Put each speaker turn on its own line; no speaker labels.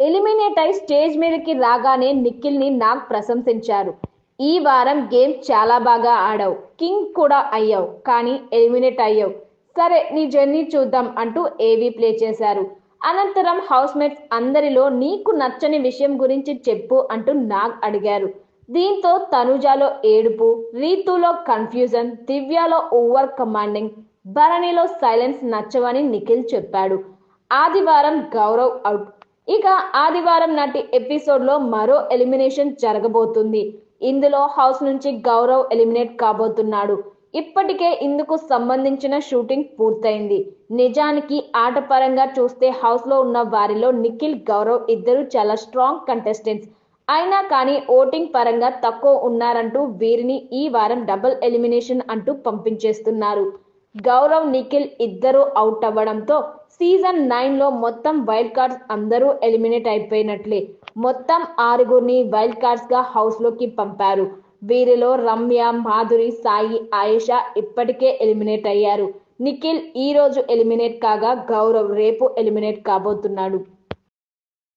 Eliminate అయి stage మీదకి రాగానే నిఖిల్ ని నాగ్ ప్రశంసించారు. ఈ వారం గేమ్ చాలా బాగా ఆడావు, కింగ్ కూడా అయ్యావు, కానీ ఎలిమినేట్ అయ్యావు. సరే నీ జర్నీ చూద్దాం అంటూ ఏవీ ప్లే చేశారు. అనంతరం హౌస్ మేట్స్ అందరిలో నీకు నచ్చని విషయం గురించి చెప్పు అంటూ నాగ్ అడిగారు. దీంతో తనుజాలో ఏడుపు, రీతులో కన్ఫ్యూజన్, దివ్యలో ఓవర్ కమాండింగ్, భరణిలో సైలెన్స్ నచ్చవని నిఖిల్ చెప్పాడు. ఆదివారం గౌరవ్ అవుట్. ఇక ఆదివారం నాటి ఎపిసోడ్లో మరో ఎలిమినేషన్ జరగబోతుంది. ఇందులో హౌస్ నుంచి గౌరవ్ ఎలిమినేట్ కాబోతున్నాడు. ఇప్పటికే ఇందుకు సంబంధించిన షూటింగ్ పూర్తయింది. నిజానికి ఆటపరంగా చూస్తే హౌస్లో ఉన్న వారిలో నిఖిల్, గౌరవ్ ఇద్దరు చాలా స్ట్రాంగ్ కంటెస్టెంట్స్. అయినా కానీ ఓటింగ్ పరంగా తక్కువ ఉన్నారంటూ వీరిని ఈ వారం డబుల్ ఎలిమినేషన్ అంటూ పంపించేస్తున్నారు. గౌరవ్, నిఖిల్ ఇద్దరు అవుట్ అవ్వడంతో సీజన్ 9లో మొత్తం వైల్డ్ కార్డ్స్ అందరూ ఎలిమినేట్ అయిపోయినట్లే. మొత్తం 6గురిని వైల్డ్ కార్డ్స్ గా హౌస్ లోకి పంపారు. వీరిలో రమ్య, మాధురి, సాయి, ఆయేషా ఇప్పటికే ఎలిమినేట్ అయ్యారు. నిఖిల్ ఈ రోజు ఎలిమినేట్ కాగా గౌరవ్ రేపు ఎలిమినేట్ కాబోతున్నాడు.